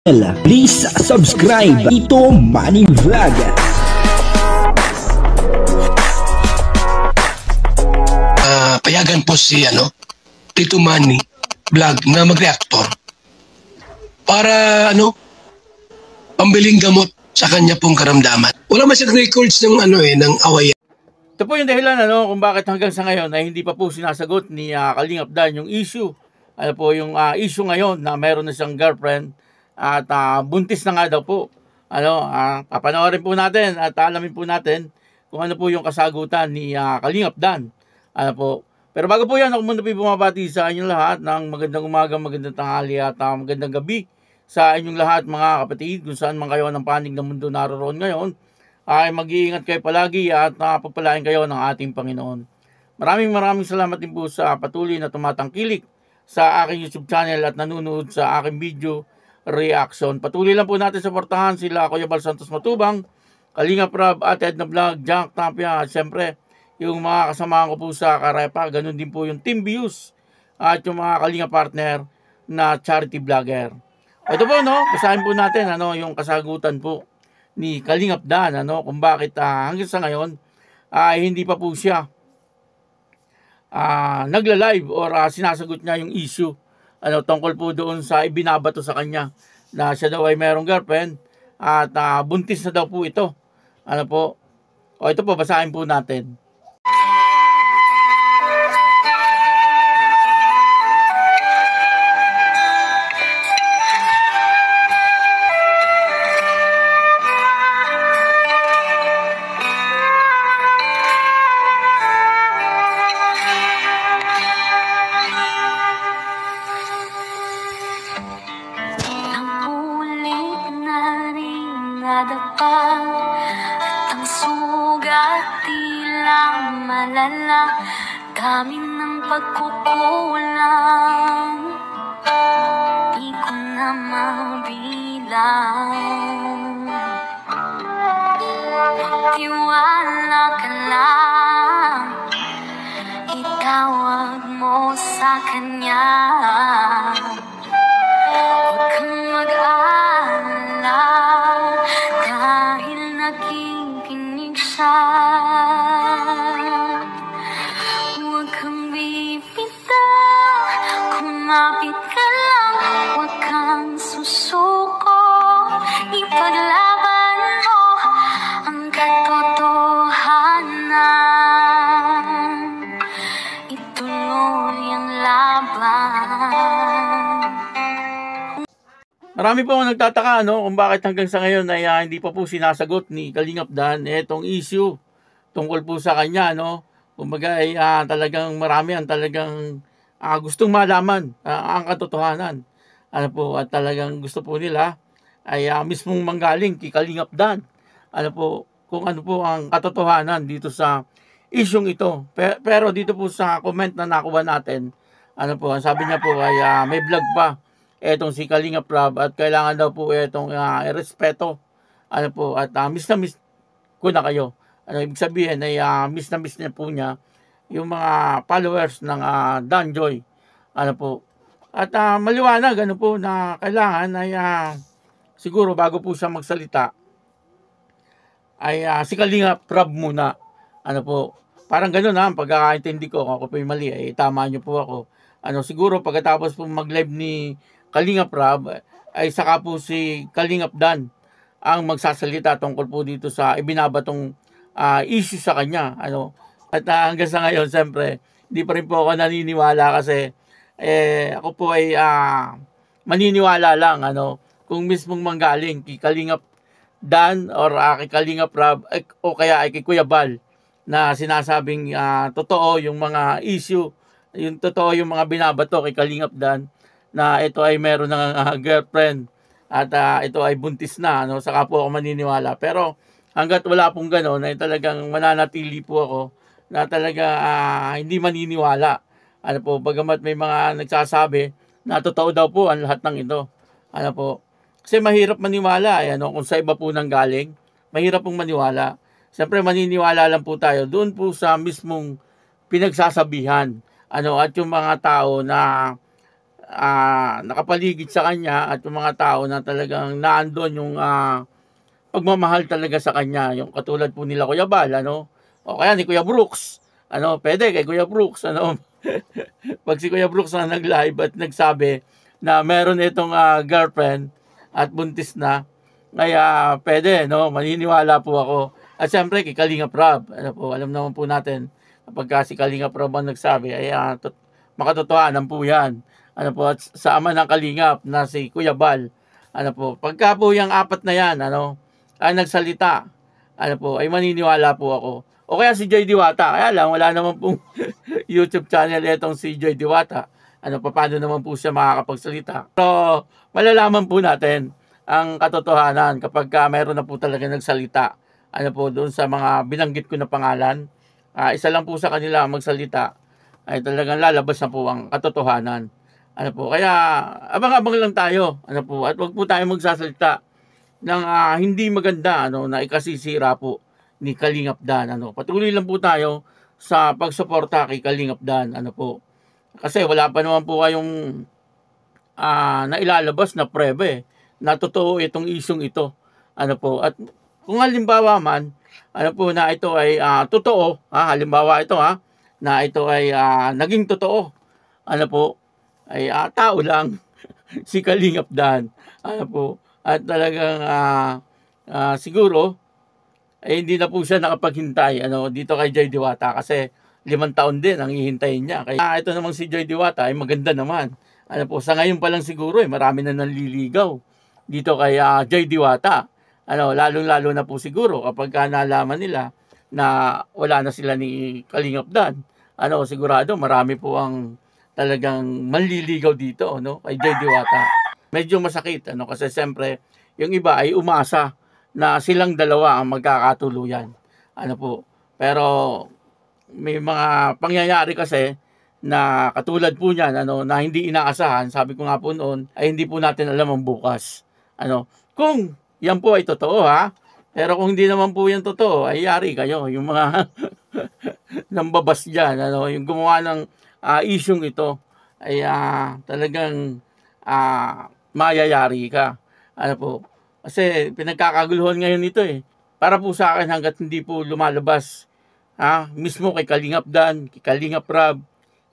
Please subscribe Tito Manny Vlog. Payagan po si Tito Manny Vlog na mag-reactor para pambiling gamot sa kanya pong karamdaman. Wala man siyang records ng ng awayan. Ito po yung dahilan kung bakit hanggang sa ngayon ay hindi pa po sinasagot ni Kalingap Dan yung issue. Ano po yung issue ngayon na mayroon na siyang girlfriend at buntis na nga daw po. Papanoorin po natin at alamin po natin kung ano po yung kasagutan ni Kalingap Dan. Pero bago po yan, ako muna po bumabati sa inyong lahat ng magandang umaga, magandang tanghali at magandang gabi sa inyong lahat mga kapatid. Kung saan man kayo ng panig ng mundo naroon ngayon, ay mag-iingat kayo palagi at pagpalain kayo ng ating Panginoon. Maraming salamat din po sa patuloy na tumatangkilik sa aking YouTube channel at nanonood sa aking video reaction. Patuloy lang po natin suportahan sila Kuya Bal Santos Matubang, Kalingap Rab, at Edna Vlog, Jack Tapia, at syempre yung mga kasamahan ko po sa Karepa, ganun din po yung Team Views at yung mga Kalingap partner na charity vlogger. Ito po basahin po natin yung kasagutan po ni Kalingap Dan kung bakit hanggang sa ngayon ay hindi pa po siya nagla-live or sinasagot niya yung issue tungkol po doon sa ibinabato sa kanya na siya daw ay mayroong girlfriend at buntis na daw po ito. Ito po, basahin po natin. At ang sugat tilang malala, dami ng pagkukulang, di ko na mabilang. Tiwala ka lang, itawag mo sa kanya. Huwag kang mag-alala, dahil nakikinig siya. Huwag kang bibitaw, kumapit ka lang, huwag kang susuko. Ipaglaban mo ang katotohanan, ituloy ang laban. Marami po nagtataka kung bakit hanggang sa ngayon ay hindi pa po sinasagot ni Kalingap Dan itong issue tungkol po sa kanya. Kumbaga ay talagang marami ang talagang gustong malaman ang katotohanan. At talagang gusto po nila ay mismong manggaling kay Kalingap Dan. Kung ano po ang katotohanan dito sa isyong ito. Pero dito po sa comment na nakuha natin, ang sabi niya po ay may vlog pa etong si Kalingap Rab at kailangan daw po etong irespeto. At miss na miss ko na kayo. Ibig sabihin ay miss na miss niya po niya yung mga followers ng Dan Joy. At maliwanag na kailangan ay siguro bago po siya magsalita ay si Kalingap Rab muna. Parang gano'n ang pagkakaintindi ko. Ako po yung mali, ay tama niyo po ako. Siguro pagkatapos po mag-live ni Kalingap Rab ay saka po si Kalingap Dan ang magsasalita tungkol po dito sa ibinabatong issue sa kanya. At hanggang sa ngayon, siyempre, hindi pa rin po ako naniniwala kasi ako po ay maniniwala lang kung mismong manggaling kay Kalingap Dan or kay Kalingap Rab o kaya ay kay Kuya Bal na sinasabing totoo yung mga issue, yung totoo yung mga binabato kay Kalingap Dan na ito ay meron ng girlfriend at ito ay buntis na, saka po ako maniniwala. Pero hanggat wala pong gano'n, ay talagang mananatili po ako na talaga hindi maniniwala. Bagamat may mga nagsasabi na totoo daw po ang lahat ng ito. Kasi mahirap maniwala, kung sa iba po nang galing, mahirap pong maniwala. Siyempre maniniwala lang po tayo doon po sa mismong pinagsasabihan. At yung mga tao na nakapaligid sa kanya at yung mga tao na talagang naandun yung pagmamahal talaga sa kanya, yung katulad po nila Kuya Bal, ano, o kaya ni Kuya Brooks, ano, pwede kay Kuya Brooks, ano, pag si Kuya Brooks na nag-live at nagsabi na meron itong girlfriend at buntis na, kaya pwede, no, maniniwala po ako. At siyempre kay Kalingap Rob, ano po, alam naman po natin, kapag si Kalingap Rob ang nagsabi, ay makatotohanan po yan. Ano po, at sa ama ng Kalingap na si Kuya Bal, ano po, pagka po yung apat na yan, ano, ay nagsalita, ano po, ay maniniwala po ako. O kaya si Joy Diwata, kaya lang, wala naman pong YouTube channel itong si Joy Diwata. Ano, paano naman po siya makakapagsalita. So, malalaman po natin ang katotohanan kapag mayroon na po talaga nagsalita. Ano po, doon sa mga binanggit ko na pangalan, isa lang po sa kanila magsalita, ay talagang lalabas na po ang katotohanan. Ano po, kaya abang-abang lang tayo, ano po, at wag po tayo magsasalita ng hindi maganda, ano, na ikasisira po ni Kalingap Dan, ano. Patuloy lang po tayo sa pagsuporta kay Kalingap Dan, ano po. Kasi wala pa naman po kayong nailalabas na prebe na totoo itong isyong ito, ano po. At kung halimbawa man, ano po, na ito ay totoo, halimbawa ito na ito ay naging totoo, ano po, ay tao lang si Kalingap Dan, ano po, at talagang siguro ay hindi na po siya nakapaghintay, ano, dito kay Joy Diwata, kasi 5 taon din ang hihintayin niya. Kaya ito namang si Joy Diwata ay maganda naman, ano po, sa ngayon pa lang siguro marami na nanliligaw dito kay Joy Diwata, ano, lalong-lalo na po siguro kapag nalaman nila na wala na sila ni Kalingap Dan, ano, sigurado marami po ang talagang manliligaw dito, no, kay Joy Diwata. Medyo masakit, ano, kasi siyempre yung iba ay umasa na silang dalawa ang magkakatuluyan, ano po. Pero may mga pangyayari kasi na katulad po niyan, ano, na hindi inaasahan. Sabi ko nga po noon, ay hindi po natin alam ang bukas, ano, kung yan po ay totoo, pero kung hindi naman po yan totoo, ay yari kayo, yung mga nambabas dyan, ano, yung gumawa ng isyong ito, ay talagang mayayari ka, ano po. Kasi pinagkakaguluhan ngayon ito para po sa akin hanggat hindi po lumalabas mismo kay Kalingap Dan, kay Kalingap Rob,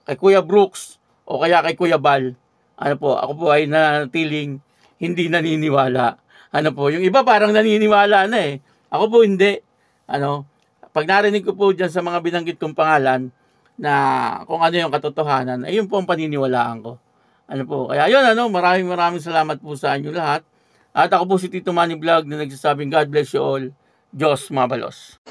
kay Kuya Brooks, o kaya kay Kuya Bal, ano po, ako po ay nanatiling hindi naniniwala. Ano po, yung iba parang naniniwala na ako po hindi. Ano, pag narinig ko po dyan sa mga binanggit kong pangalan na kung ano yung katotohanan, ay yun po ang paniniwalaan ko. Ano po, kaya yun, ano, maraming salamat po sa inyo lahat. At ako po si Tito Manny Vlog na nagsasabing God bless you all. Diyos mabalos.